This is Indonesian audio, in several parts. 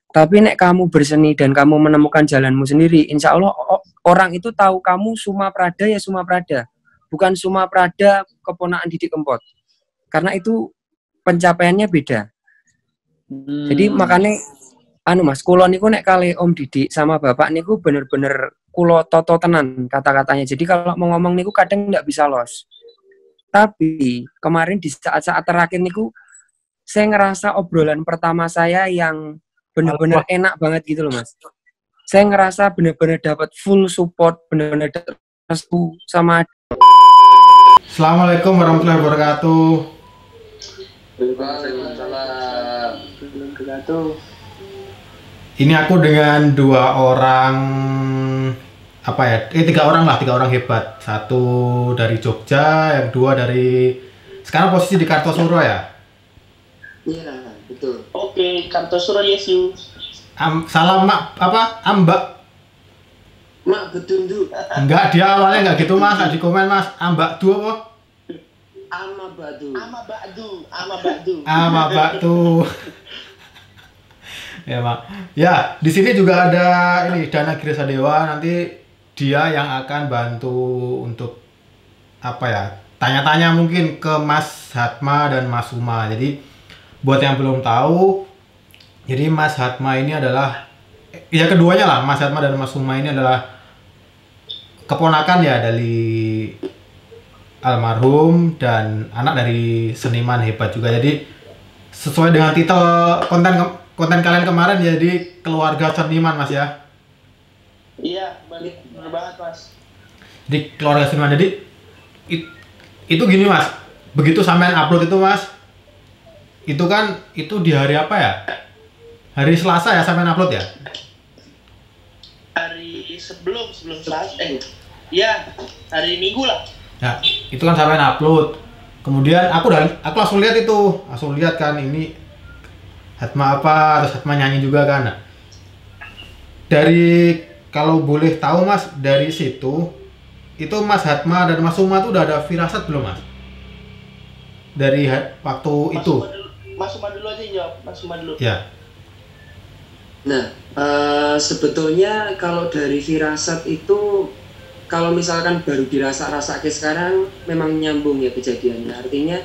Tapi nek kamu berseni dan kamu menemukan jalanmu sendiri, insya Allah orang itu tahu kamu Suma Prada ya Suma Prada, bukan Suma Prada keponakan Didi Kempot. Karena itu pencapaiannya beda. Jadi makanya Mas, kulo niku nek kali Om Didi sama Bapak niku bener-bener kulo toto tenan kata-katanya. Jadi kalau mau ngomong niku kadang nggak bisa los. Tapi kemarin di saat-saat terakhir niku saya ngerasa obrolan pertama saya yang bener-bener enak banget gitu loh Mas. Saya ngerasa bener-bener dapat full support, bener-bener restu sama. Assalamualaikum warahmatullahi wabarakatuh. Ini aku dengan tiga orang hebat. Satu dari Jogja, yang dua dari sekarang posisi di Kartosuro ya. Iya, betul. Oke, Kartosuro yes you. Salam Ambak. Mak Bedundu. Enggak, dia awalnya enggak gitu Mas, di komen Mas. Ambak du apa? Ama Batu. Ya Mak. Ya, di sini juga ada ini Dana Grisadewa, nanti dia yang akan bantu untuk tanya-tanya mungkin ke Mas Hatma dan Mas Suma. Jadi buat yang belum tahu, jadi Mas Hatma ini adalah keduanya lah, Mas Hatma dan Mas Suma ini adalah keponakan ya dari almarhum dan anak dari seniman hebat juga. Jadi sesuai dengan titel konten kalian kemarin, jadi keluarga seniman Mas ya. Iya, bener banget Mas. Jadi keluarga seniman. Jadi itu gini Mas, begitu sampean upload itu Mas, itu di hari apa ya? Hari Selasa ya sampean upload ya? Hari sebelum Selasa, ya hari Minggu lah. Ya, itu kan sampean upload. Kemudian aku langsung lihat kan ini Hatma terus Hatma nyanyi juga kan. Nah, dari kalau boleh tahu Mas, dari situ itu Mas Hatma dan Mas Suma tuh udah ada firasat belum Mas? Dari waktu itu. Mas Suma dulu aja jawab, Mas Suma dulu. Ya. Nah, sebetulnya kalau dari firasat itu, kalau misalkan baru dirasa-rasa ke sekarang, memang nyambung ya kejadiannya. Artinya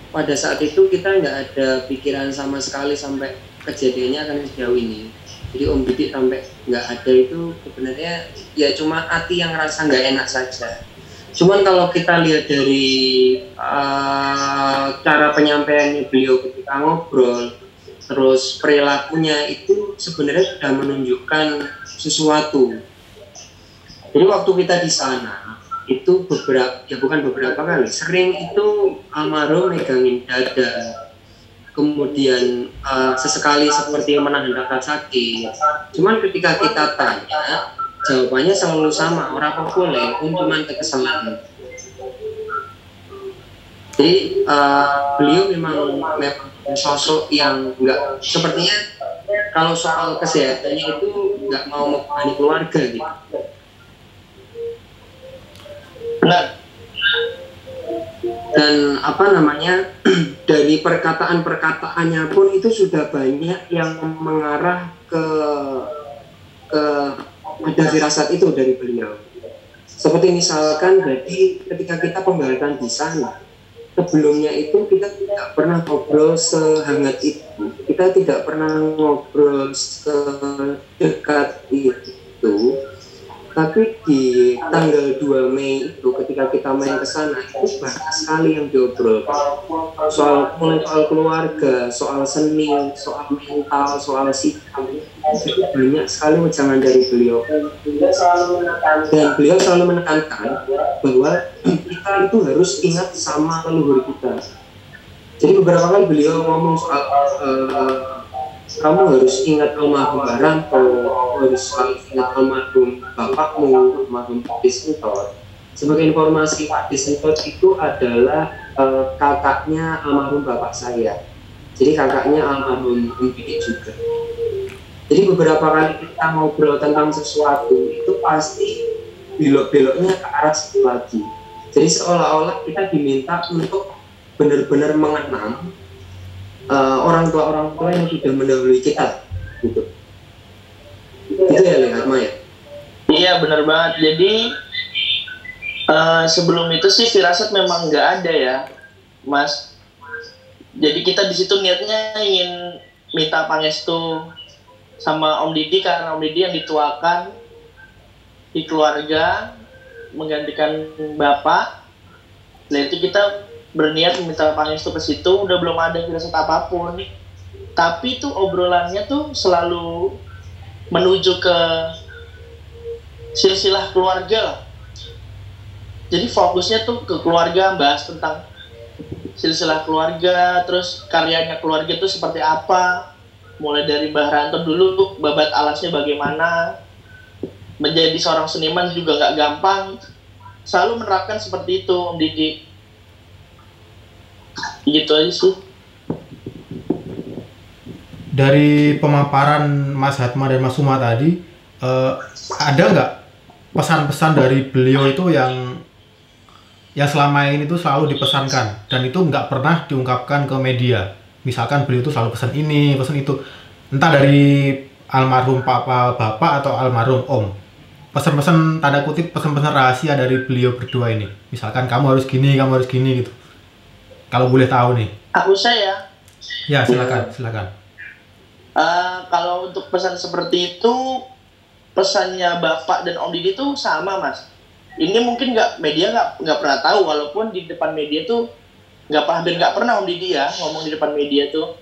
pada saat itu kita nggak ada pikiran sama sekali sampai kejadiannya akan sejauh ini. Jadi Om Didi sampai nggak ada itu sebenarnya ya cuma hati yang rasa nggak enak saja. Cuman kalau kita lihat dari cara penyampaiannya beliau ketika ngobrol, terus perilakunya itu sebenarnya sudah menunjukkan sesuatu. Jadi waktu kita di sana itu bukan beberapa kali, sering itu almarhum megangin dada, kemudian sesekali seperti menahan rasa sakit. Cuman ketika kita tanya, jawabannya selalu sama, orang apa boleh, cuman kekesalan. Jadi beliau memang sosok yang enggak, sepertinya kalau soal kesehatannya itu nggak mau membebani keluarga gitu. Dan dari perkataan-perkataannya pun itu sudah banyak yang mengarah ke ada firasat itu dari beliau. Seperti misalkan jadi ketika kita pembahasan di sana, sebelumnya itu kita tidak pernah ngobrol sehangat itu, kita tidak pernah ngobrol sedekat itu. Tapi di tanggal 2 Mei itu ketika kita main ke sana itu banyak sekali yang diobrolkan. Soal keluarga, soal seni, soal mental, soal sikap. Jadi banyak sekali wejangan dari beliau. Dan beliau selalu menekankan bahwa kita itu harus ingat sama leluhur kita. Jadi beberapa kali beliau ngomong soal kamu harus ingat almarhum Baranto, harus ingat almarhum bapakmu, almarhum Pak Disentot. Sebagai informasi, Pak Disentot itu adalah kakaknya almarhum bapak saya. Jadi kakaknya almarhum Om Didi juga. Jadi beberapa kali kita ngobrol tentang sesuatu itu pasti belok-beloknya ke arah situ lagi. Jadi seolah-olah kita diminta untuk benar-benar mengenang orang tua yang sudah mendahului kita gitu. benar banget. Jadi sebelum itu sih firasat memang nggak ada ya, Mas. Jadi kita di situ niatnya ingin minta pangestu sama Om Didi, karena Om Didi yang dituakan di keluarga menggantikan Bapak. Nah itu kita berniat meminta pangestu ke situ, udah belum ada firasat apapun. Tapi tuh obrolannya tuh selalu menuju ke silsilah keluarga lah. Jadi fokusnya tuh ke keluarga, bahas tentang silsilah keluarga, terus karyanya keluarga tuh seperti apa. Mulai dari Mbah Ranto dulu, babat alasnya bagaimana, menjadi seorang seniman juga nggak gampang. Selalu menerapkan seperti itu, Om Didi. Gitu aja sih. Dari pemaparan Mas Hatma dan Mas Suma tadi, ada nggak pesan-pesan dari beliau itu yang selama ini tuh selalu dipesankan dan itu nggak pernah diungkapkan ke media? Misalkan beliau tuh selalu pesan ini, pesan itu, entah dari almarhum Papa Bapak atau almarhum Om. Pesan-pesan tanda kutip, pesan-pesan rahasia dari beliau berdua ini. Misalkan kamu harus gini gitu. Kalau boleh tahu nih. Aku saya. Ya silakan. Kalau untuk pesan seperti itu, pesannya Bapak dan Om Didi tuh sama, Mas. Ini mungkin media nggak pernah tahu, walaupun di depan media tuh hampir nggak pernah Om Didi ya ngomong di depan media tuh.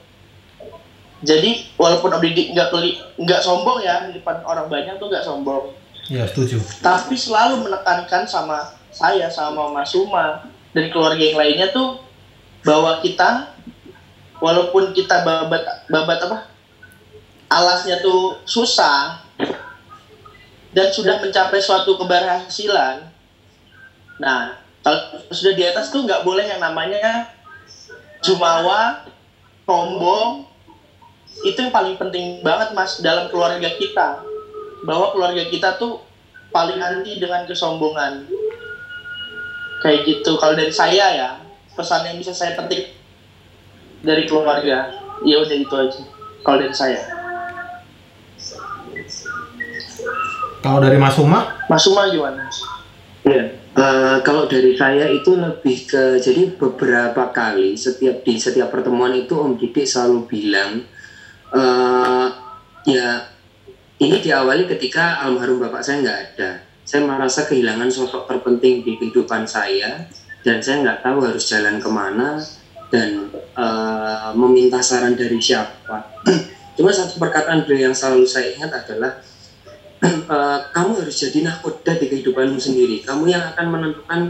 Jadi walaupun Om Didi nggak sombong ya di depan orang banyak tuh, nggak sombong. Ya setuju. Tapi selalu menekankan sama saya, sama Mas Suma dan keluarga yang lainnya tuh, bahwa kita walaupun kita babat alasnya tuh susah dan sudah mencapai suatu keberhasilan. Nah, kalau sudah di atas tuh nggak boleh yang namanya jumawa, sombong. Itu yang paling penting banget, Mas, dalam keluarga kita. Bahwa keluarga kita tuh paling anti dengan kesombongan. Kayak gitu. Kalau dari saya ya, pesan yang bisa saya petik dari keluarga, ya udah itu aja. Kalau dari saya. Kalau dari Mas Suma? Mas Suma gimana? Ya, kalau dari saya itu lebih ke, jadi beberapa kali di setiap pertemuan itu Om Didik selalu bilang, ya ini diawali ketika almarhum bapak saya nggak ada. Saya merasa kehilangan sosok terpenting di kehidupan saya, dan saya nggak tahu harus jalan kemana dan meminta saran dari siapa. Cuma satu perkataan beliau yang selalu saya ingat adalah, kamu harus jadi nahkoda di kehidupanmu sendiri. Kamu yang akan menentukan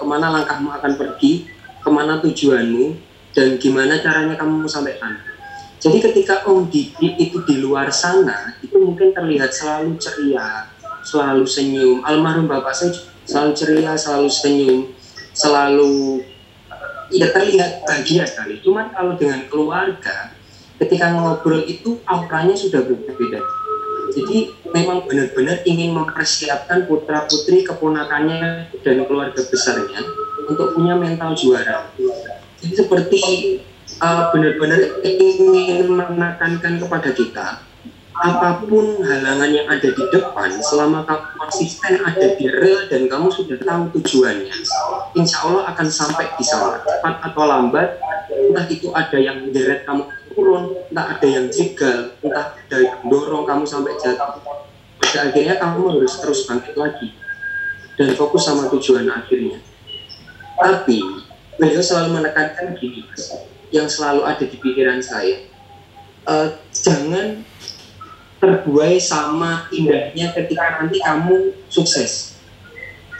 kemana langkahmu akan pergi, kemana tujuanmu, dan gimana caranya kamu sampai sana. Jadi ketika Om Didi itu di luar sana, itu mungkin terlihat selalu ceria, selalu senyum. Almarhum bapak saya selalu ceria, selalu senyum, selalu ya terlihat bahagia sekali. Cuman kalau dengan keluarga, ketika ngobrol itu auranya sudah berbeda. Jadi memang benar-benar ingin mempersiapkan putra-putri keponakannya dan keluarga besarnya untuk punya mental juara. Jadi seperti benar-benar ingin menekankan kepada kita, apapun halangan yang ada di depan, selama kamu konsisten ada di rel dan kamu sudah tahu tujuannya, insya Allah akan sampai di sana, cepat atau lambat. Entah itu ada yang menjeret kamu turun, entah ada yang jegal, entah ada yang dorong kamu sampai jatuh. Pada akhirnya kamu harus terus bangkit lagi dan fokus sama tujuan akhirnya. Tapi beliau selalu menekankan gini, Mas, yang selalu ada di pikiran saya, jangan terbuai sama indahnya ketika nanti kamu sukses.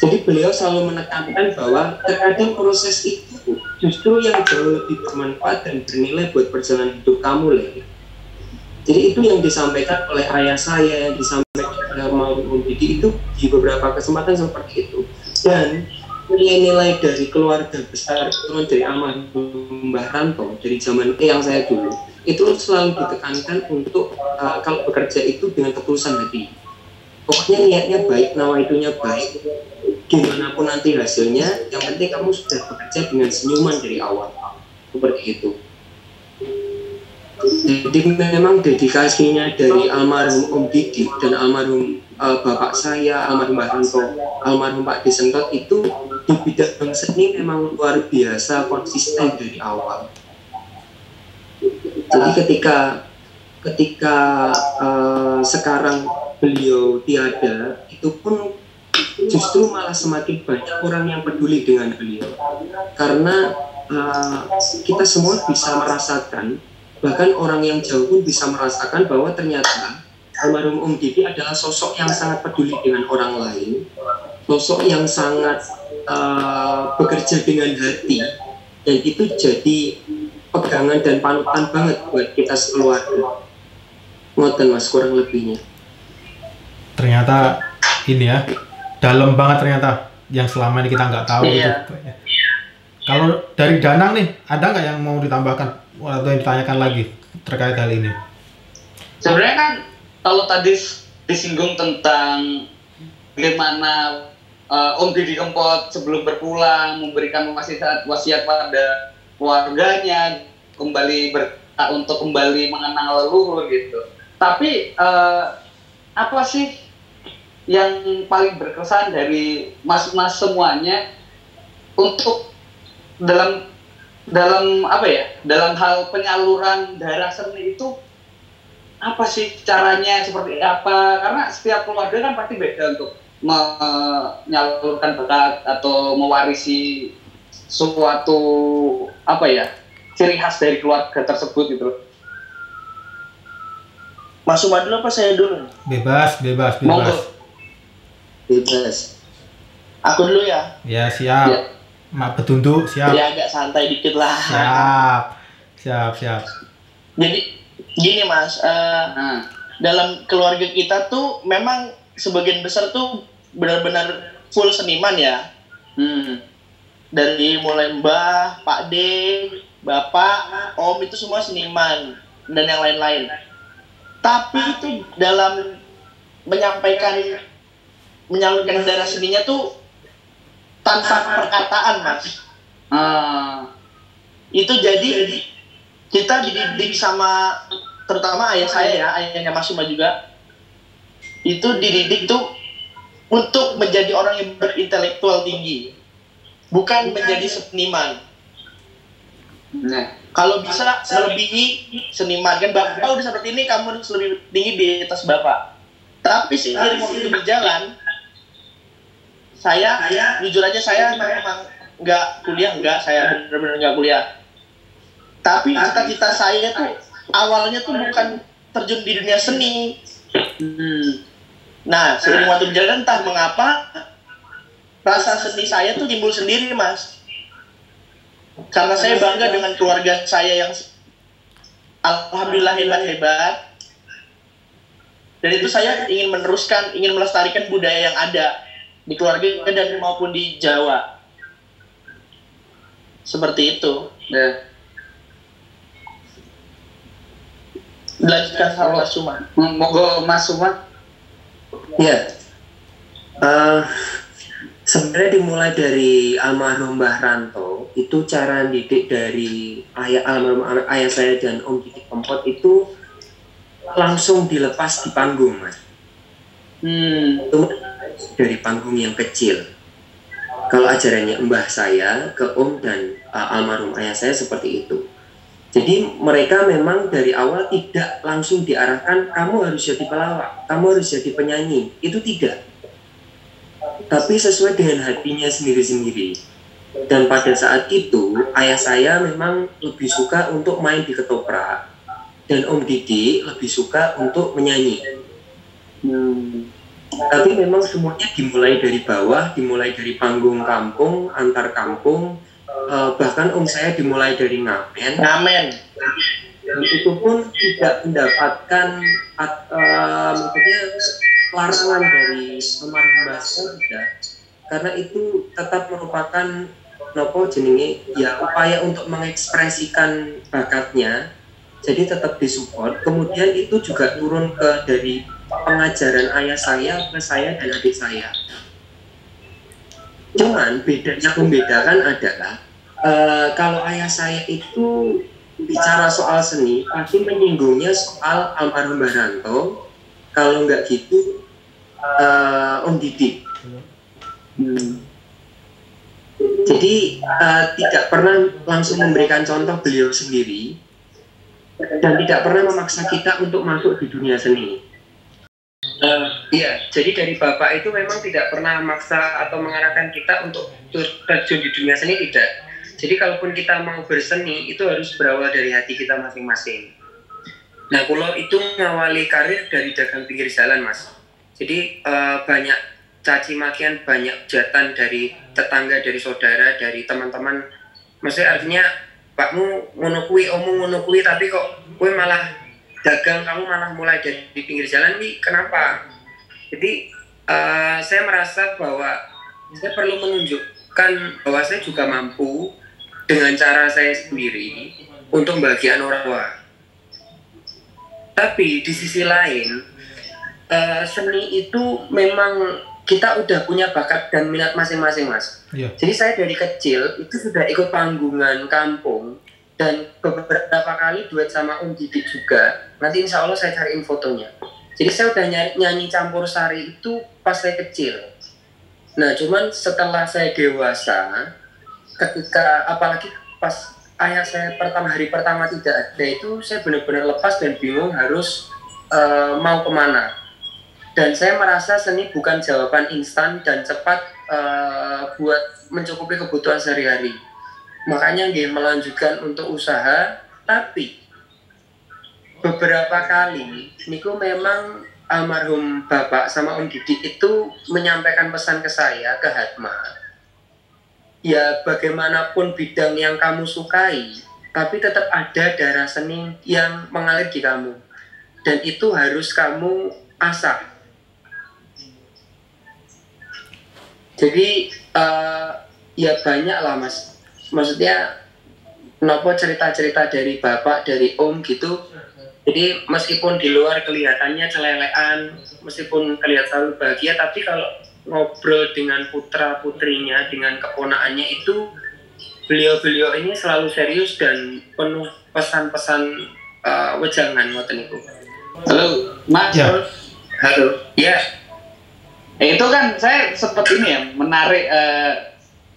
Jadi beliau selalu menekankan bahwa terkadang proses itu justru yang jauh lebih bermanfaat dan bernilai buat perjalanan hidup kamu, Leli. Jadi itu yang disampaikan oleh ayah saya, yang disampaikan oleh almarhum Om Didi itu di beberapa kesempatan seperti itu. Dan nilai-nilai dari keluarga besar turun dari almarhum Mbah Ranto dari zaman yang saya dulu itu selalu ditekankan untuk kalau bekerja itu dengan ketulusan hati. Pokoknya niatnya baik, nawaitunya baik, gimana pun nanti hasilnya, yang penting kamu sudah bekerja dengan senyuman dari awal, seperti itu. Jadi memang dedikasinya dari almarhum Om Didi dan almarhum bapak saya almarhum Mbah Ranto, almarhum Pak Desentot itu di bidang seni memang luar biasa konsisten dari awal. Jadi ketika sekarang beliau tiada, itu pun justru malah semakin banyak orang yang peduli dengan beliau, karena kita semua bisa merasakan, bahkan orang yang jauh pun bisa merasakan bahwa ternyata almarhum Om Didi adalah sosok yang sangat peduli dengan orang lain, sosok yang sangat bekerja dengan hati, dan itu jadi pegangan dan panutan banget buat kita sekeluarga. Ngoten Mas, kurang lebihnya. Ternyata ini ya, dalam banget ternyata yang selama ini kita nggak tahu gitu. Kalau dari Danang nih, ada nggak yang mau ditambahkan atau yang ditanyakan lagi terkait hal ini? Sebenarnya kan kalau tadi disinggung tentang bagaimana Om Didi Kempot sebelum berpulang memberikan wasiat pada keluarganya, kembali untuk kembali mengenang leluhur gitu. Tapi apa sih yang paling berkesan dari mas-mas semuanya untuk dalam apa ya, dalam hal penyaluran darah seni itu apa sih caranya, seperti apa? Karena setiap keluarga kan pasti beda untuk menyalurkan bakat atau mewarisi suatu apa ya, ciri khas dari keluarga tersebut gitu loh. Mas Umar dulu apa saya dulu? Bebas. Aku dulu ya? Ya siap. Ya. Mak Petunduk siap. Ya agak santai dikit lah. Siap. Jadi gini Mas, dalam keluarga kita tuh memang sebagian besar tuh benar-benar full seniman ya. Dari mulai Mbah, Pak D, Bapak, Om itu semua seniman dan yang lain-lain. Tapi itu dalam menyalurkan darah seninya tuh tanpa perkataan Mas. Itu jadi kita dididik sama, terutama ayah saya ya, ayahnya Mas Suma juga, itu dididik tuh untuk menjadi orang yang berintelektual tinggi, bukan menjadi seniman. Nah, kalau bisa melebihi seniman, kan Bapak udah seperti ini, kamu harus lebih tinggi di atas Bapak. Tapi seiring waktu itu berjalan, saya jujur aja saya memang nggak kuliah, saya benar-benar nggak kuliah. Tapi cita-cita saya tuh awalnya tuh bukan terjun di dunia seni. Nah, seiring waktu berjalan entah mengapa rasa seni saya tuh timbul sendiri Mas. Karena saya bangga dengan keluarga saya yang alhamdulillah hebat-hebat. Dan itu saya ingin meneruskan, ingin melestarikan budaya yang ada di keluarga dan maupun di Jawa. Seperti itu. Ya. Dilanjutkan sama Mas Suma. Monggo Mas Suma. Ya. Sebenarnya dimulai dari almarhum Mbah Ranto, itu cara didik dari almarhum ayah saya dan Om Didi Kempot itu langsung dilepas di panggung, Mas. Itu dari panggung yang kecil. Kalau ajarannya mbah saya ke Om dan almarhum ayah saya seperti itu. Jadi mereka memang dari awal tidak langsung diarahkan kamu harus jadi pelawak, kamu harus jadi penyanyi. Itu tidak. Tapi sesuai dengan hatinya sendiri-sendiri. Dan pada saat itu ayah saya memang lebih suka untuk main di ketoprak, dan Om Didi lebih suka untuk menyanyi. Tapi memang semuanya dimulai dari bawah, dimulai dari panggung kampung, antar kampung, bahkan Om saya dimulai dari ngamen. Dan itu pun tidak mendapatkan maksudnya larangan dari almarhum Mbah tidak, karena itu tetap merupakan upaya untuk mengekspresikan bakatnya, jadi tetap disupport. Kemudian itu juga turun ke dari pengajaran ayah saya ke saya dan adik saya. Cuman membedakan adalah kalau ayah saya itu bicara soal seni pasti menyinggungnya soal almarhum Mbah Ranto. Kalau nggak gitu Om Didi. Jadi tidak pernah langsung memberikan contoh beliau sendiri dan tidak pernah memaksa kita untuk masuk di dunia seni. Iya, jadi dari Bapak itu memang tidak pernah memaksa atau mengarahkan kita untuk terjun di dunia seni, tidak. Jadi kalaupun kita mau berseni itu harus berawal dari hati kita masing-masing. Nah, kulo itu ngawali karir dari dagang pinggir jalan, Mas. Jadi banyak caci makian, banyak jatan dari tetangga, dari saudara, dari teman-teman. Maksudnya artinya, pakmu ngono kuwi, omong ngono kuwi, tapi kok kowe malah dagang, kamu malah mulai dari pinggir jalan nih, kenapa? Jadi saya merasa bahwa saya perlu menunjukkan bahwa saya juga mampu dengan cara saya sendiri untuk membahagiakan orang tua. Tapi di sisi lain, seni itu memang kita udah punya bakat dan minat masing-masing, Mas. Yeah. Jadi saya dari kecil itu sudah ikut panggungan kampung dan beberapa kali duet sama Om Didi juga. Nanti insya Allah saya cariin fotonya. Jadi saya udah nyanyi campur sari itu pas saya kecil. Nah, cuman setelah saya dewasa, ketika apalagi pas ayah saya hari pertama tidak ada itu, saya benar-benar lepas dan bingung harus mau kemana. Dan saya merasa seni bukan jawaban instan dan cepat buat mencukupi kebutuhan sehari-hari. Makanya dia melanjutkan untuk usaha, tapi beberapa kali niku memang almarhum Bapak sama Om Didi itu menyampaikan pesan ke saya, ke Hatma. Ya bagaimanapun bidang yang kamu sukai, tapi tetap ada darah seni yang mengalir di kamu. Dan itu harus kamu asah. Jadi ya banyak lah, Mas. Maksudnya nopo cerita-cerita dari Bapak, dari Om gitu. Jadi meskipun di luar kelihatannya celelean, meskipun kelihatan selalu bahagia, tapi kalau ngobrol dengan putra-putrinya, dengan keponakannya itu, beliau-beliau ini selalu serius dan penuh pesan-pesan wejangan ngoten niku. Halo, Mas. Ya. Halo. Ya. Itu kan saya sempat ini ya, menarik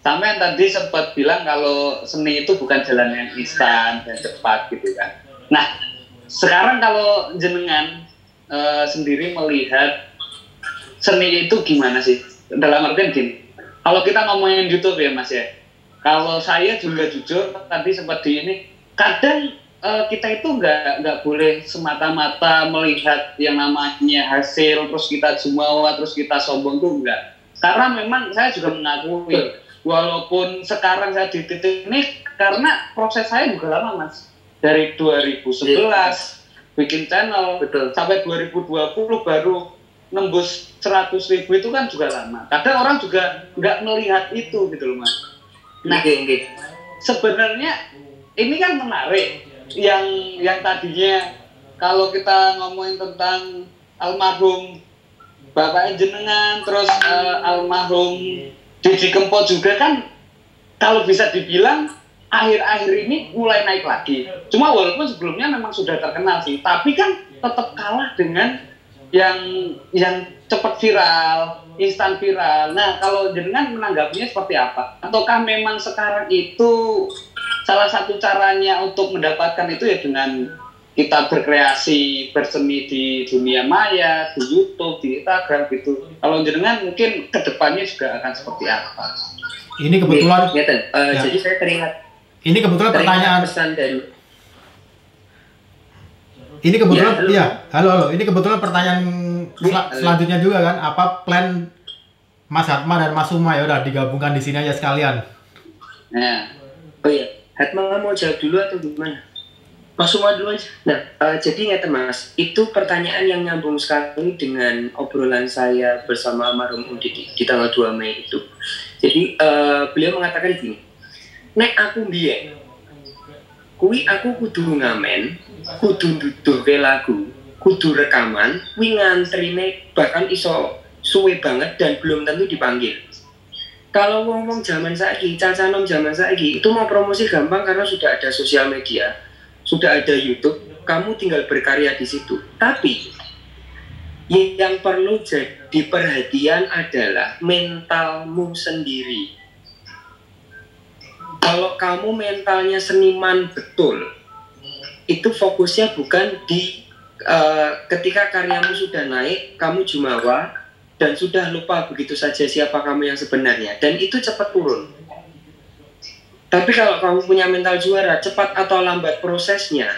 sampean tadi sempat bilang kalau seni itu bukan jalan yang instan dan cepat gitu kan. Nah, sekarang kalau jenengan sendiri melihat seni itu gimana sih? Dalam artian gini, kalau kita ngomongin YouTube ya Mas ya, kalau saya juga jujur tadi sempat di ini, kadang kita itu nggak boleh semata-mata melihat yang namanya hasil terus kita jumawa terus kita sombong tuh enggak. Karena memang saya juga mengakui walaupun sekarang saya di titik ini karena proses saya juga lama Mas. Dari 2011 bikin channel. Betul. Sampai 2020 baru nembus 100.000 itu kan juga lama. Kadang orang juga nggak melihat itu gitu loh Mas. Nah, sebenarnya ini kan menarik yang tadinya kalau kita ngomongin tentang almarhum Bapak jenengan terus almarhum Didi Kempot juga kan kalau bisa dibilang akhir-akhir ini mulai naik lagi. Cuma walaupun sebelumnya memang sudah terkenal sih, tapi kan tetap kalah dengan yang cepat viral, instan viral. Nah, kalau jenengan menanggapinya seperti apa? Ataukah memang sekarang itu salah satu caranya untuk mendapatkan itu ya dengan kita berkreasi, berseni di dunia maya, di YouTube, di Instagram gitu. Kalau jenengan mungkin kedepannya juga akan seperti apa? Ini kebetulan. Ya. Jadi saya teringat. Ini kebetulan pertanyaan. Pesan dari. Ini kebetulan. Ya, halo. Ini kebetulan pertanyaan selanjutnya juga kan. Apa plan Mas Hatma dan Mas Suma ya udah digabungkan di sini aja sekalian. Nah. Oh iya, Hatma mau jawab dulu atau gimana? Mas Suma dulu aja. Nah, jadi ngerti Mas, itu pertanyaan yang nyambung sekali dengan obrolan saya bersama almarhum Om Didi di tanggal 2 Mei itu. Jadi beliau mengatakan gini, nek aku biyen, kuwi aku kudu ngamen, kudu nduduhke lagu, kudu rekaman, kuwi ngantrine bahkan iso suwe banget dan belum tentu dipanggil. Kalau ngomong zaman saiki, cacanom zaman saiki, itu mau promosi gampang karena sudah ada sosial media. Sudah ada YouTube, kamu tinggal berkarya di situ. Tapi Yang perlu jadi perhatian adalah mentalmu sendiri. Kalau kamu mentalnya seniman betul, itu fokusnya bukan di ketika karyamu sudah naik, kamu jumawa dan sudah lupa begitu saja siapa kamu yang sebenarnya, dan itu cepat turun. Tapi kalau kamu punya mental juara, cepat atau lambat prosesnya,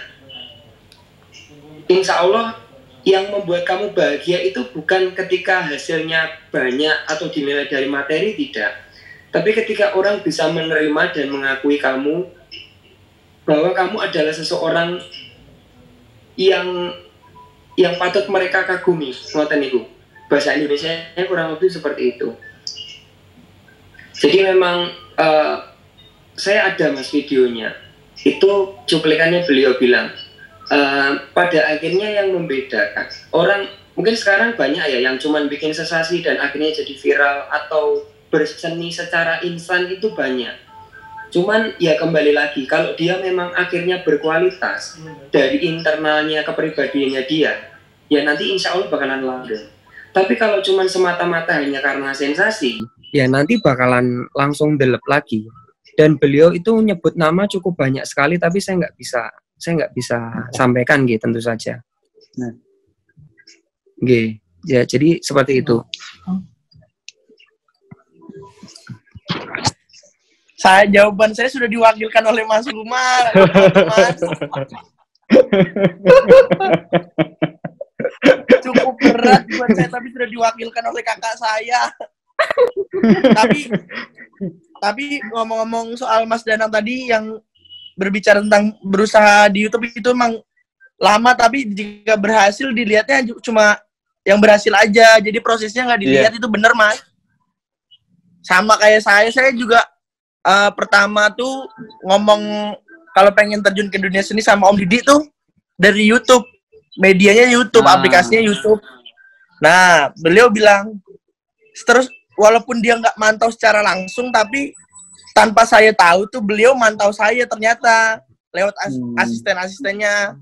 insya Allah yang membuat kamu bahagia itu bukan ketika hasilnya banyak atau dinilai dari materi, tidak. Tapi ketika orang bisa menerima dan mengakui kamu bahwa kamu adalah seseorang yang patut mereka kagumi, ngoten niku. Bahasa Indonesianya kurang lebih seperti itu. Jadi memang saya ada mas videonya. Itu cuplikannya beliau bilang, pada akhirnya yang membedakan orang mungkin sekarang banyak ya yang cuman bikin sensasi dan akhirnya jadi viral atau berseni secara instan itu banyak. Cuman ya kembali lagi, kalau dia memang akhirnya berkualitas dari internalnya kepribadiannya dia, ya nanti insya Allah bakalan langgeng. Tapi kalau cuman semata-mata hanya karena sensasi, ya nanti bakalan langsung delep lagi. Dan beliau itu nyebut nama cukup banyak sekali, tapi saya nggak bisa sampaikan gitu tentu saja. Nah, ya jadi seperti itu. Jawaban saya sudah diwakilkan oleh Mas Umar. Mas. Cukup berat buat saya, tapi sudah diwakilkan oleh kakak saya. Tapi ngomong-ngomong soal Mas Danang tadi yang berbicara tentang berusaha di YouTube itu emang lama, tapi jika berhasil dilihatnya cuma yang berhasil aja. Jadi prosesnya nggak dilihat. Itu bener Mas. Sama kayak saya juga pertama tuh ngomong kalau pengen terjun ke dunia seni sama Om Didi tuh dari YouTube, medianya YouTube, aplikasinya YouTube. Nah, beliau bilang, terus walaupun dia nggak mantau secara langsung, tapi tanpa saya tahu tuh beliau mantau saya ternyata lewat asisten-asistennya.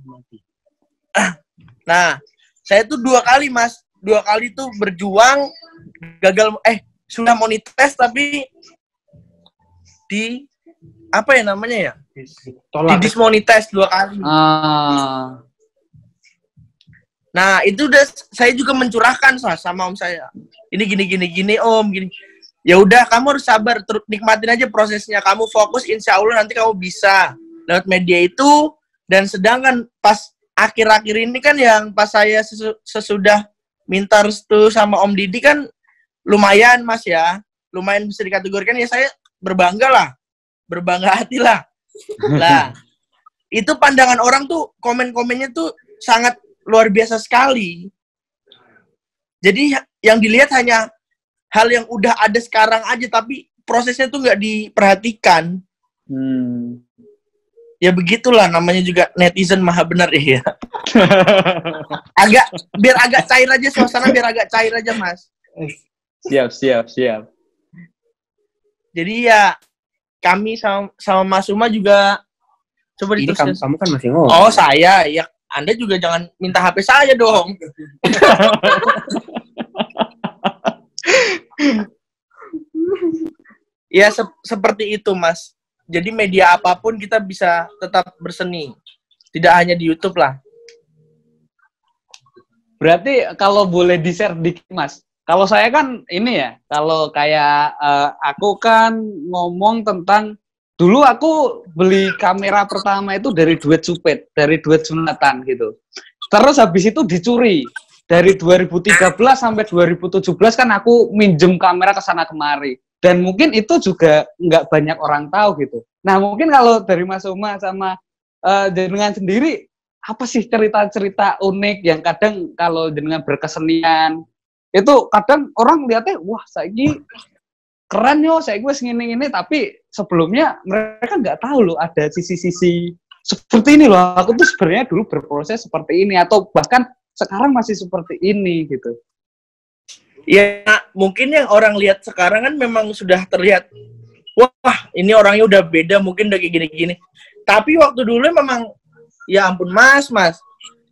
Nah, saya tuh 2 kali Mas, 2 kali tuh berjuang, gagal, sudah monetis tapi di apa ya namanya ya? Di dismonetize 2 kali. Nah, itu udah saya juga mencurahkan sama om saya. Ini gini om, gini. Ya udah, kamu harus sabar, nikmatin aja prosesnya. Kamu fokus, insya Allah nanti kamu bisa lewat media itu. Dan sedangkan pas akhir-akhir ini kan yang pas saya sesudah minta restu sama Om Didi kan lumayan Mas ya. Lumayan bisa dikategorikan ya saya berbangga hati lah. Lah, itu pandangan orang tuh, komen-komennya tuh sangat luar biasa sekali. Jadi yang dilihat hanya hal yang udah ada sekarang aja, tapi prosesnya tuh nggak diperhatikan. Ya begitulah, namanya juga netizen maha benar ya. Biar agak cair aja suasana, biar agak cair aja Mas. Siap. Jadi ya kami sama Mas Uma juga coba diteruskan. Ini kamu kan masih ngomong. Oh saya, ya Anda juga jangan minta HP saya dong. Ya seperti itu Mas. Jadi media apapun kita bisa tetap berseni. Tidak hanya di YouTube lah. Berarti kalau boleh di-share dikit Mas. Kalau saya kan ini ya, kalau kayak aku kan ngomong tentang, dulu aku beli kamera pertama itu dari duit Supet, dari duit sunatan gitu. Terus habis itu dicuri. Dari 2013 sampai 2017 kan aku minjem kamera ke sana kemari. Dan mungkin itu juga nggak banyak orang tahu gitu. Nah mungkin kalau dari Mas Uma sama jenengan sendiri, apa sih cerita-cerita unik yang kadang kalau jenengan berkesenian, itu kadang orang lihatnya, wah saiki keren yo, saiki wes ngene-ngene, tapi sebelumnya mereka nggak tahu loh ada sisi-sisi seperti ini loh. Aku tuh sebenarnya dulu berproses seperti ini, atau bahkan sekarang masih seperti ini gitu. Ya mungkin yang orang lihat sekarang kan memang sudah terlihat, wah ini orangnya udah beda, mungkin udah kayak gini-gini. Tapi waktu dulu memang, ya ampun mas,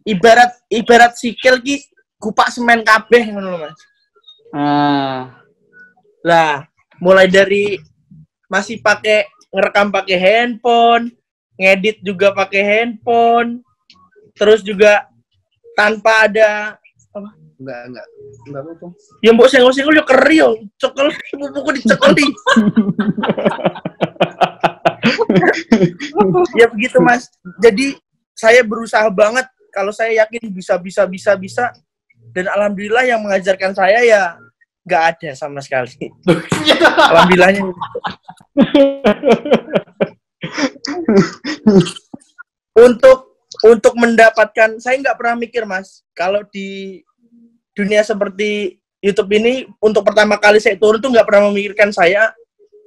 ibarat sikil ki kupak semen kabeh ngono lho, Mas. Lah, mulai dari masih ngerekam pakai handphone, ngedit juga pakai handphone, terus juga tanpa ada apa? Enggak apa-apa. Ya mbok senggol-senggol yo keri yo, cekel pupuku dicekeli. Ya begitu, Mas. Jadi saya berusaha banget, kalau saya yakin bisa dan alhamdulillah yang mengajarkan saya ya nggak ada sama sekali. Alhamdulillahnya. Untuk mendapatkan, saya nggak pernah mikir, Mas, kalau di dunia seperti YouTube ini untuk pertama kali saya turun tuh nggak pernah memikirkan saya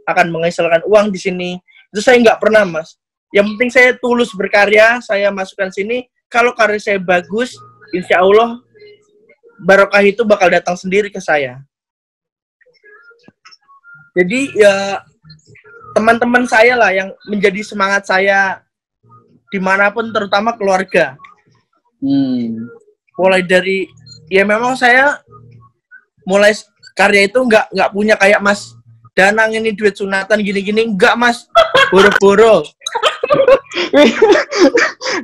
akan menghasilkan uang di sini. Itu saya nggak pernah, Mas. Yang penting saya tulus berkarya, saya masukkan sini. Kalau karya saya bagus, insya Allah barokah itu bakal datang sendiri ke saya. Jadi ya teman-teman saya lah yang menjadi semangat saya dimanapun, terutama keluarga. Mulai dari ya memang saya mulai karya itu nggak punya kayak Mas Danang ini duit sunatan gini-gini, enggak, Mas, boro-boro.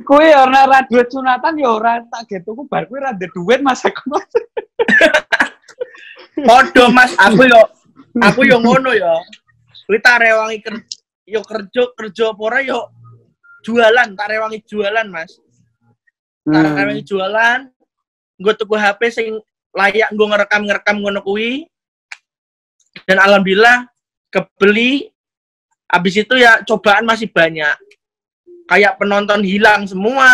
Kowe ora ra duit sunatan ya ora tak getuku bar kowe ra ndek duit, Mas, aku, Mas. Podo, Mas, aku yo ngono ya. Kuwi tak rewangi kerja apa ora yo jualan, tak rewangi jualan, Mas. Tak rewangi jualan, nggo tuku HP sing layak nggo ngerekam ngono kuwi. Dan alhamdulillah kebeli. Habis itu ya cobaan masih banyak. Kayak penonton hilang semua.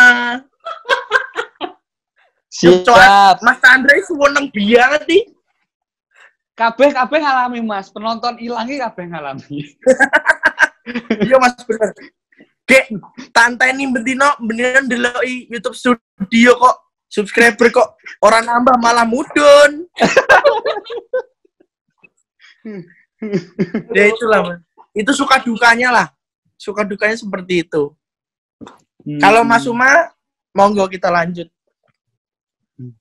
Siap. Mas Andre seneng banget nih. Kabeh ngalami, Mas. Penonton ilangi kabeh ngalami. Iya, Mas, bener. Dek, tanteni bendino beneran deloki YouTube Studio kok. Subscriber kok orang nambah malah mudun. Ya itulah, Mas. Itu suka dukanya lah. Suka dukanya seperti itu. Kalau Mas Uma, monggo kita lanjut.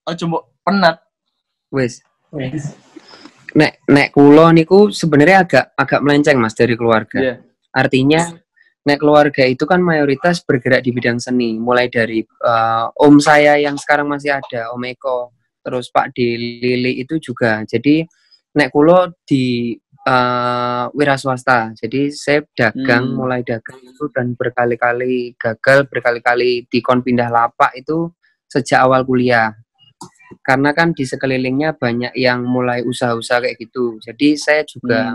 Oh, coba penat. Wes. Nek kula niku sebenarnya agak melenceng, Mas, dari keluarga. Yeah. Artinya nek keluarga itu kan mayoritas bergerak di bidang seni, mulai dari om saya yang sekarang masih ada, Om Eko, terus Pak Lili itu juga. Jadi nek kula di wira swasta. Jadi saya dagang, mulai dagang itu dan berkali-kali gagal, berkali-kali dikon pindah lapak itu sejak awal kuliah. Karena kan di sekelilingnya banyak yang mulai usaha-usaha kayak gitu. Jadi saya juga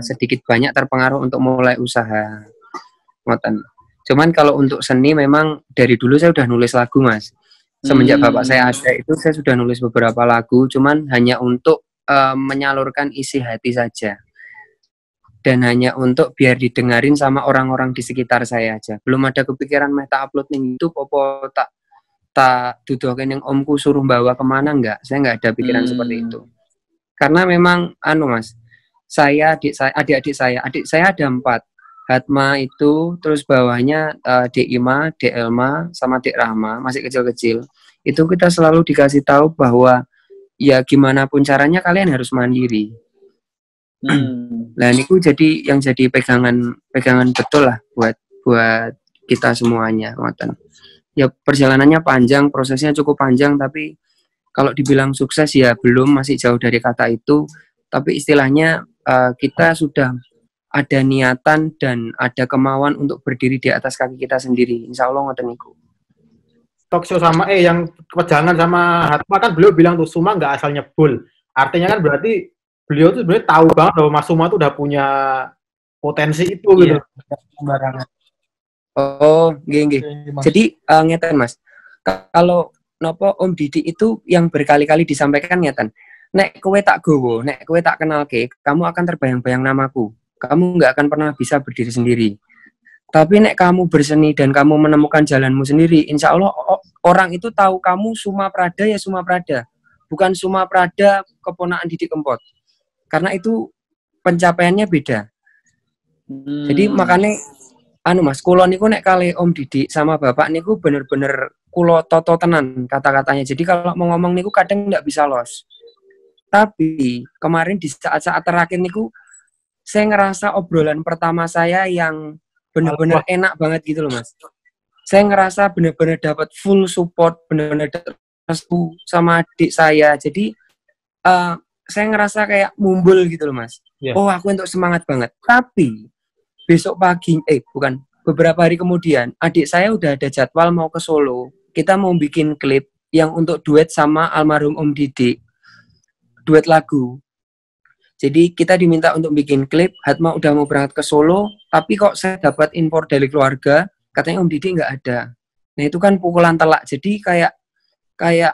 sedikit banyak terpengaruh untuk mulai usaha. Ngoten. Cuman kalau untuk seni memang dari dulu saya udah nulis lagu, Mas. Semenjak bapak saya ada itu saya sudah nulis beberapa lagu, cuman hanya untuk menyalurkan isi hati saja. Dan hanya untuk biar didengarin sama orang-orang di sekitar saya aja. Belum ada kepikiran tak upload ning YouTube apa tak dudokin yang omku suruh bawa kemana, enggak. Saya enggak ada pikiran seperti itu. Karena memang Mas, adik saya ada 4. Hatma itu, terus bawahnya Dek Ima, Dek Elma, sama Dek Rahma, masih kecil-kecil. Itu kita selalu dikasih tahu bahwa ya gimana pun caranya kalian harus mandiri. Nah, niku jadi yang jadi pegangan betul lah buat kita semuanya, ngoten. Ya perjalanannya panjang, prosesnya cukup panjang, tapi kalau dibilang sukses ya belum, masih jauh dari kata itu. Tapi istilahnya kita sudah ada niatan dan ada kemauan untuk berdiri di atas kaki kita sendiri. Insya Allah ngoten niku. Talkshow sama yang perjalanan sama Hatma kan beliau bilang tuh Suma nggak asal nyebul. Artinya kan berarti beliau tuh sebenarnya tahu banget bahwa Mas Suma tuh udah punya potensi itu gitu. Sembarangan. Oh, nggih. Jadi ngeten, Mas. Kalau nopo Om Didi itu yang berkali-kali disampaikan ngeten. Nek kowe tak gowo, nek kowe tak kenalke, kamu akan terbayang-bayang namaku. Kamu nggak akan pernah bisa berdiri sendiri. Tapi nek kamu berseni dan kamu menemukan jalanmu sendiri, insya Allah orang itu tahu kamu Suma Prada ya Suma Prada. Bukan Suma Prada keponakan Didi Kempot. Karena itu pencapaiannya beda. Jadi makanya Mas, kula niku nek kali Om Didi sama Bapak niku bener-bener kulo toto tenan kata-katanya. Jadi kalau mau ngomong niku kadang nggak bisa los. Tapi kemarin di saat-saat terakhir niku saya ngerasa obrolan pertama saya yang benar-benar enak banget gitu loh Mas. Saya ngerasa benar-benar dapat full support, benar-benar restu sama adik saya. Jadi saya ngerasa kayak mumbul gitu loh Mas. Yeah. Oh aku untuk semangat banget. Tapi besok pagi, beberapa hari kemudian adik saya udah ada jadwal mau ke Solo. Kita mau bikin klip yang untuk duet sama almarhum Om Didik. Duet lagu. Jadi kita diminta untuk bikin klip, Hatma udah mau berangkat ke Solo, tapi kok saya dapat info dari keluarga, katanya Om Didik nggak ada. Nah itu kan pukulan telak. Jadi kayak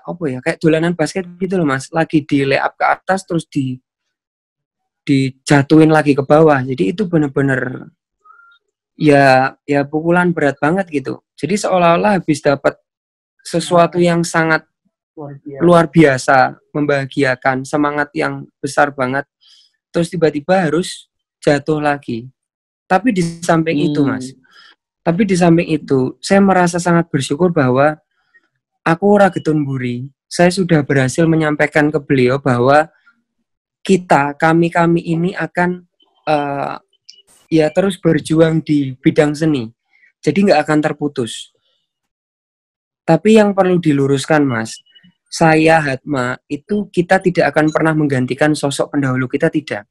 apa ya? Kayak dolanan basket gitu loh Mas. Lagi di lay up ke atas terus dijatuhin lagi ke bawah. Jadi itu benar-benar ya pukulan berat banget gitu. Jadi seolah-olah habis dapat sesuatu yang sangat luar biasa, membahagiakan, semangat yang besar banget. Terus tiba-tiba harus jatuh lagi. Tapi di samping itu Mas, saya merasa sangat bersyukur bahwa aku ora getun mburi. Saya sudah berhasil menyampaikan ke beliau bahwa kami ini akan terus berjuang di bidang seni. Jadi nggak akan terputus. Tapi yang perlu diluruskan Mas, saya Hatma itu kita tidak akan pernah menggantikan sosok pendahulu kita, tidak.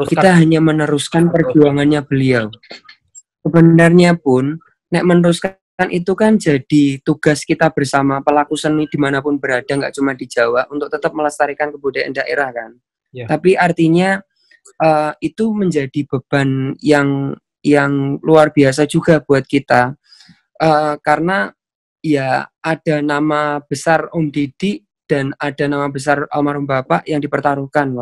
Kita hanya meneruskan perjuangannya beliau. Sebenarnya pun nek meneruskan itu kan jadi tugas kita bersama pelaku seni dimanapun berada, nggak cuma di Jawa, untuk tetap melestarikan kebudayaan daerah kan. Yeah. Tapi artinya itu menjadi beban yang luar biasa juga buat kita, karena ya ada nama besar Om Didik dan ada nama besar almarhum Bapak yang dipertaruhkan.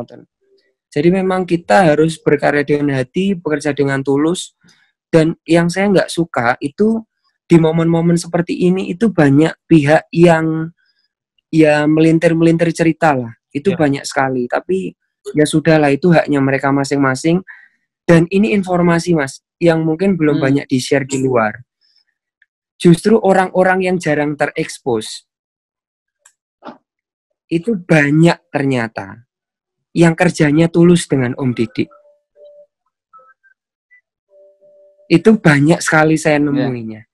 Jadi memang kita harus berkarya dengan hati, bekerja dengan tulus. Dan yang saya nggak suka itu di momen-momen seperti ini itu banyak pihak yang ya melintir-melintir cerita lah. Itu banyak sekali. Tapi ya sudahlah, itu haknya mereka masing-masing. Dan ini informasi Mas yang mungkin belum banyak di-share di luar. Justru orang-orang yang jarang terekspos itu banyak ternyata yang kerjanya tulus dengan Om Didik. Itu banyak sekali saya nemuinya.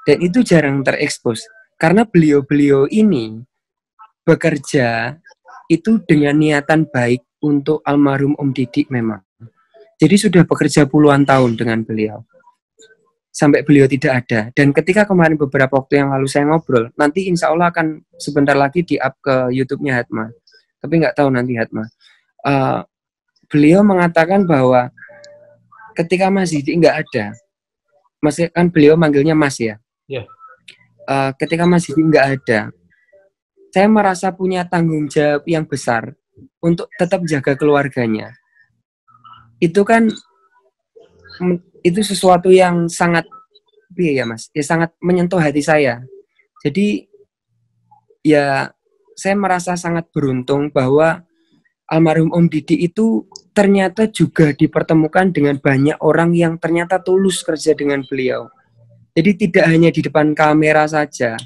Dan itu jarang terekspos. Karena beliau-beliau ini bekerja itu dengan niatan baik untuk almarhum Om Didik memang. Jadi sudah bekerja puluhan tahun dengan beliau. Sampai beliau tidak ada. Dan ketika kemarin beberapa waktu yang lalu saya ngobrol, nanti insya Allah akan sebentar lagi di-up ke YouTube-nya Hatma. Tapi nggak tahu nanti Hatma. Beliau mengatakan bahwa ketika Mas Didik nggak ada, Mas kan beliau manggilnya Mas ya. Yeah. Ketika Mas Didik nggak ada, saya merasa punya tanggung jawab yang besar untuk tetap jaga keluarganya. Itu kan itu sesuatu yang sangat Mas, ya sangat menyentuh hati saya. Jadi ya saya merasa sangat beruntung bahwa almarhum Om Didik itu ternyata juga dipertemukan dengan banyak orang yang ternyata tulus kerja dengan beliau. Jadi tidak hanya di depan kamera saja.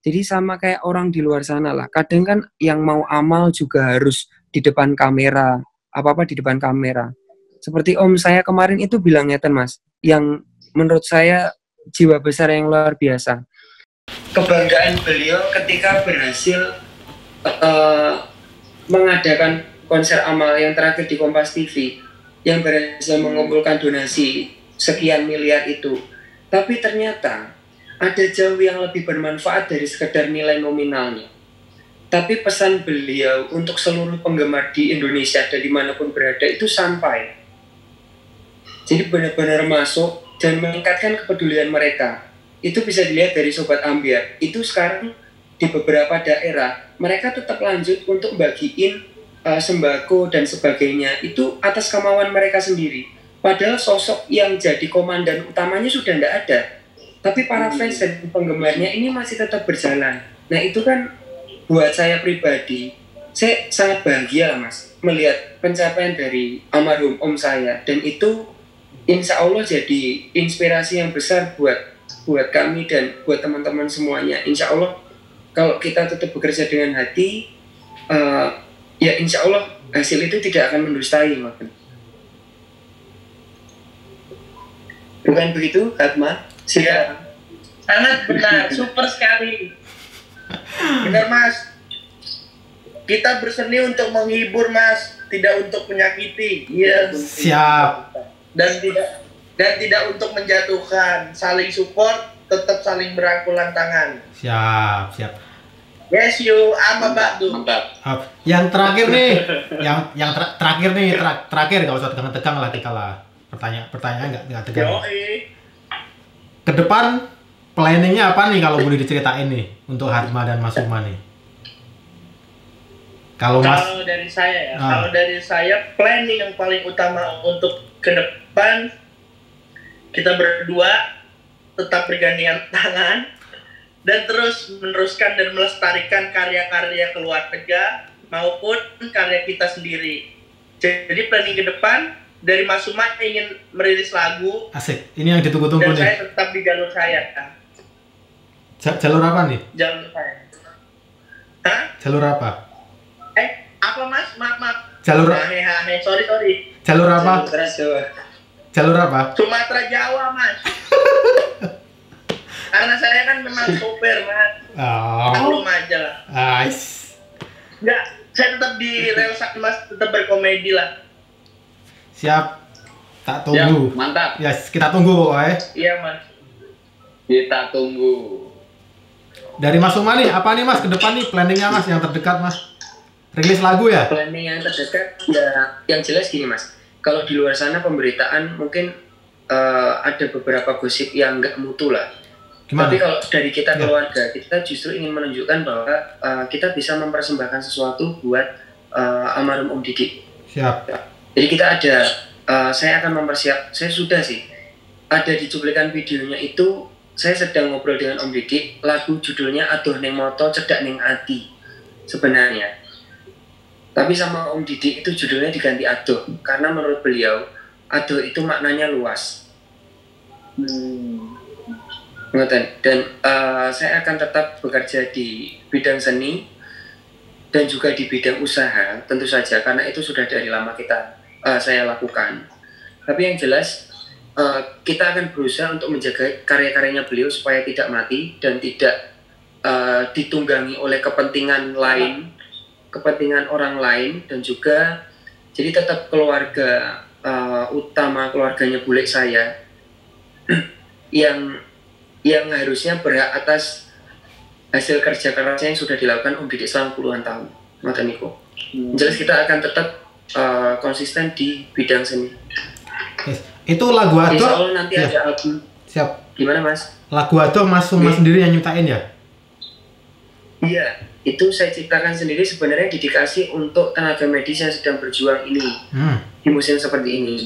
Jadi sama kayak orang di luar sana lah. Kadang kan yang mau amal juga harus di depan kamera. Apa-apa di depan kamera. Seperti Om saya kemarin itu bilangnya Mas, yang menurut saya jiwa besar yang luar biasa. Kebanggaan beliau ketika berhasil mengadakan konser amal yang terakhir di Kompas TV, yang berhasil mengumpulkan donasi sekian miliar itu. Tapi ternyata ada jauh yang lebih bermanfaat dari sekedar nilai nominalnya. Tapi pesan beliau untuk seluruh penggemar di Indonesia dan dimanapun berada itu sampai. Jadi benar-benar masuk dan meningkatkan kepedulian mereka. Itu bisa dilihat dari Sobat Ambiar. Itu sekarang di beberapa daerah mereka tetap lanjut untuk bagiin sembako dan sebagainya. Itu atas kemauan mereka sendiri. Padahal sosok yang jadi komandan utamanya sudah tidak ada. Tapi para fans dan penggemarnya ini masih tetap berjalan. Nah itu kan buat saya pribadi, saya sangat bahagia Mas melihat pencapaian dari almarhum Om saya. Dan itu insya Allah jadi inspirasi yang besar buat buat kami dan buat teman-teman semuanya. Insya Allah kalau kita tetap bekerja dengan hati, ya insya Allah hasil itu tidak akan mendustai, bukan begitu, Hatma? Ya, sangat benar, super sekali. Benar Mas, kita berseni untuk menghibur Mas, tidak untuk menyakiti. Iya. Siap. Dan tidak untuk menjatuhkan, saling support, tetap saling berangkulan tangan. Siap. Yes you, ama batu. Mantap. Yang terakhir nih, terakhir nggak usah tegang-tegang lah, Tika lah. Pertanyaan nggak tegang. Yoi. Ke depan planningnya apa nih kalau boleh diceritain nih untuk Hatma dan Mas Suma nih? Kalau dari saya ya, kalau dari saya planning yang paling utama untuk ke depan, kita berdua tetap bergandengan tangan dan terus meneruskan dan melestarikan karya-karya keluarga maupun karya kita sendiri. Jadi planning ke depan dari Mas Suma ingin merilis lagu. Asik, ini yang ditunggu-tunggu dan nih. Saya tetap di jalur saya. Jalur apa nih? Jalur saya. Hah? Jalur apa? Apa Mas? Maaf. Jalur. Sorry. Jalur apa? Jalur apa? Sumatera Jawa Mas. Karena saya kan memang sopir Mas. Belum aja lah. Nice. Enggak, saya tetap di rel Mas, tetap berkomedi lah. Siap. Tak tunggu. Ya, mantap. Yes, kita tunggu, Iya Mas. Kita tunggu. Dari Mas Suma nih, apa nih Mas ke depan nih planningnya Mas yang terdekat Mas? Rilis lagu ya? Planning yang terdekat ya, yang jelas gini Mas. Kalau di luar sana pemberitaan mungkin ada beberapa gosip yang nggak mutu lah. Gimana? Tapi kalau dari kita keluarga, kita justru ingin menunjukkan bahwa kita bisa mempersembahkan sesuatu buat almarhum Om Didi. Siap. Jadi kita ada, saya akan saya sudah sih, ada di cuplikan videonya itu, saya sedang ngobrol dengan Om Didi, lagu judulnya Aduh Neng Moto Cedak Neng Ati sebenarnya. Tapi sama Om Didi itu judulnya diganti Aduh, karena menurut beliau, Aduh itu maknanya luas. Dan saya akan tetap bekerja di bidang seni dan juga di bidang usaha, tentu saja, karena itu sudah dari lama saya lakukan. Tapi yang jelas kita akan berusaha untuk menjaga karya-karyanya beliau supaya tidak mati dan tidak ditunggangi oleh kepentingan lain, kepentingan orang lain, dan juga jadi tetap keluarga utama, keluarganya bule saya yang harusnya berhak atas hasil kerja kerasnya yang sudah dilakukan Om Didi selama puluhan tahun. Jelas kita akan tetap konsisten di bidang seni. Yes. Itu lagu Aduh. Insya Allah nanti ada album. Siap. Gimana Mas? Lagu Aduh Mas Suma sendiri yang nyiptain ya? Iya, itu saya ciptakan sendiri, sebenarnya dedikasi untuk tenaga medis yang sedang berjuang ini di musim seperti ini.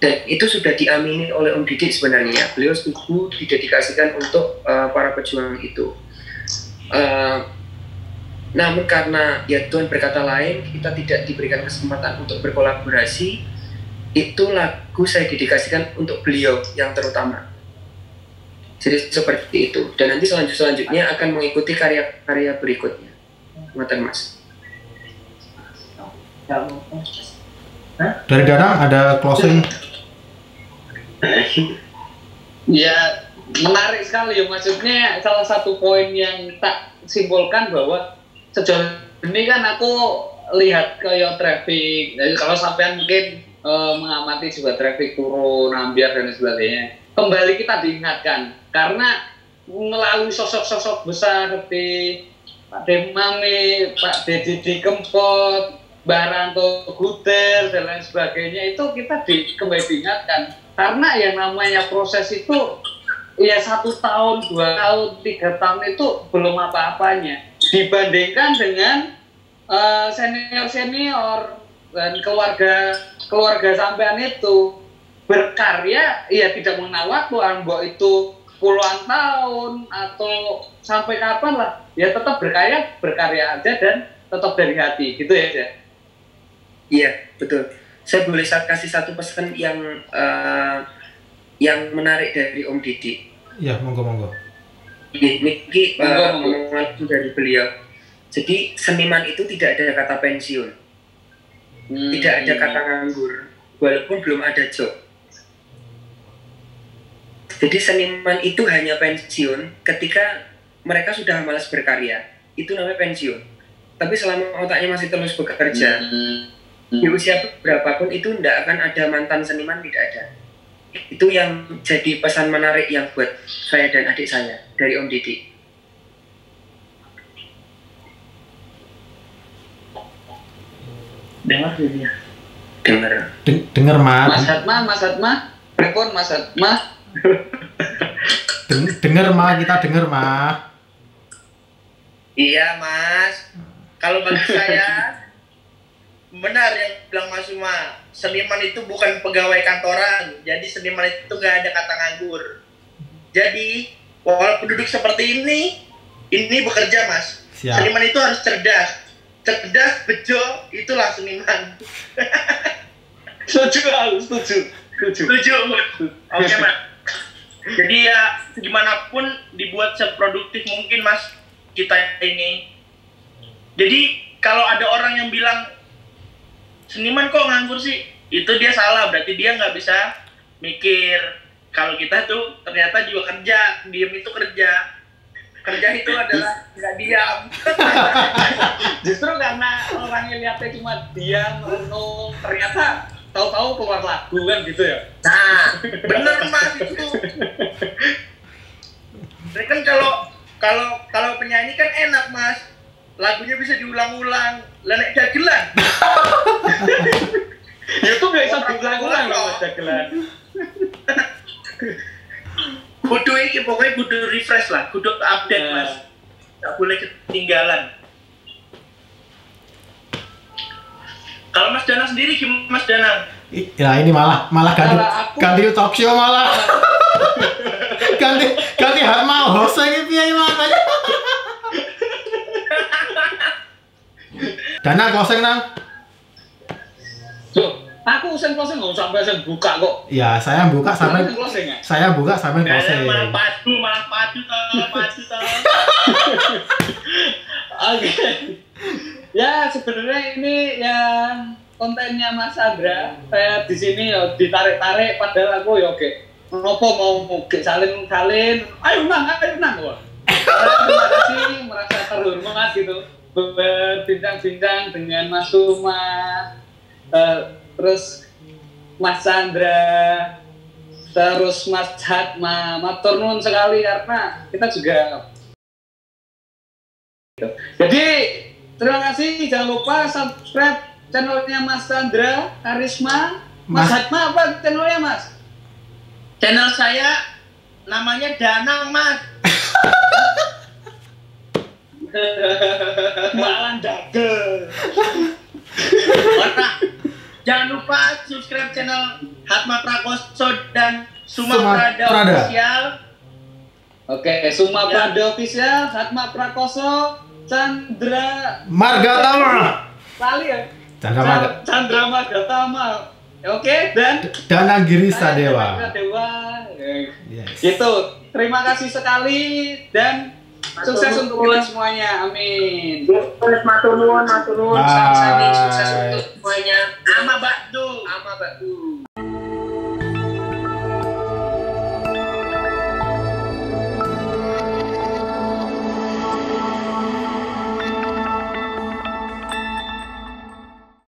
Dan itu sudah diamini oleh Om Didi sebenarnya. Beliau setuju didedikasikan untuk para pejuang itu. Namun karena ya Tuhan berkata lain, kita tidak diberikan kesempatan untuk berkolaborasi. Itu lagu saya dedikasikan untuk beliau yang terutama. Jadi seperti itu. Dan nanti selanjutnya akan mengikuti karya-karya berikutnya. Ngoten Mas. Dari Danang ada closing. Ya, menarik sekali ya, maksudnya salah satu poin yang tak simpulkan bahwa sejauh ini kan aku lihat kayak traffic, jadi kalau sampean mungkin mengamati juga traffic turun, ambiar dan sebagainya, kembali kita diingatkan karena melalui sosok-sosok besar seperti Pak Demame, Pak Deddy Kempot, Mbah Ranto Guter dan lain sebagainya, itu kita kembali diingatkan karena yang namanya proses itu ya 1 tahun, 2 tahun, 3 tahun itu belum apa-apanya dibandingkan dengan senior-senior dan keluarga sampean itu berkarya ya tidak mengenal waktu, mbok itu puluhan tahun atau sampai kapan lah, ya tetap berkarya aja dan tetap dari hati gitu ya. Iya, betul. Saya boleh kasih satu pesan yang menarik dari Om Didi. Iya, monggo. Ini omongan langsung dari beliau. Jadi seniman itu tidak ada kata pensiun, tidak ada kata nganggur, walaupun belum ada job. Jadi seniman itu hanya pensiun ketika mereka sudah malas berkarya, itu namanya pensiun. Tapi selama otaknya masih terus bekerja, di usia berapapun itu tidak akan ada mantan seniman, tidak ada. Itu yang jadi pesan menarik yang buat saya dan adik saya dari Om Didi. Dengar dia. Dengar, Mas. Mas Hatma, telepon Mas Hatma. Dengar, Ma, kita dengar, Ma. Iya, Mas. Kalau bagi saya benar yang bilang Mas Uma, seniman itu bukan pegawai kantoran. Jadi seniman itu nggak ada kata nganggur. Jadi walaupun duduk seperti ini bekerja, Mas. Siap. Seniman itu harus cerdas, bejo, itulah seniman. Setuju. Oke, Mas. Jadi ya gimana pun dibuat seproduktif mungkin, Mas, kita ini. Jadi kalau ada orang yang bilang seniman kok nganggur sih, itu dia salah. Berarti dia nggak bisa mikir. Kalau kita tuh ternyata juga kerja, diem itu kerja itu adalah nggak diam. Justru karena orang yang lihatnya cuma diam, renung, ternyata tahu-tahu keluar lagu kan gitu ya. Nah, bener Mas itu. Ini kan kalau penyanyi kan enak, Mas. Lagunya bisa diulang-ulang. Lenek dagelan. YouTube nggak bisa diulang-ulang loh, Mas dagelan. Kudu ini pokoknya kudu refresh lah, kudu update, Mas. Nggak boleh ketinggalan. Kalau Mas Danang sendiri gimana, Mas Danang? Ya ini malah ganti talk show malah. ganti Hatma host iki piye makanya. Danang closing nang. Loh, aku closing nggak sampai saya buka kok. Ya, saya buka sampai closing ya? Saya buka sampai closing. Malah padu toh. Oke. Ya sebenarnya ini ya kontennya Mas Andra. Saya di sini ya ditarik-tarik padahal aku ya oke. Ngopo mau salin. Ayo nang. Wah. Terima kasih, merasa terhormat gitu berbincang-bincang dengan Mas Uma, terus Mas Chandra, terus Mas Hatma. Matur nuwun sekali karena kita juga. Jadi terima kasih, jangan lupa subscribe channelnya Mas Chandra Karisma. Mas Hatma apa channelnya, Mas? Channel saya namanya Danang, Mas. Malang dagel. Jangan lupa subscribe channel Hatma Prakoso dan Suma Prada Official. Oke, Suma Prada Official, Hatma Prakoso, Chandra Margatama. Kali ya? Chandra Margatama. Oke, dan Danang Girisa Dewa. Yes. Gitu. Terima kasih sekali dan sukses untuk kita semuanya. Amin. Matur nuwun. Sukses untuk semuanya. Ama Mbak Du.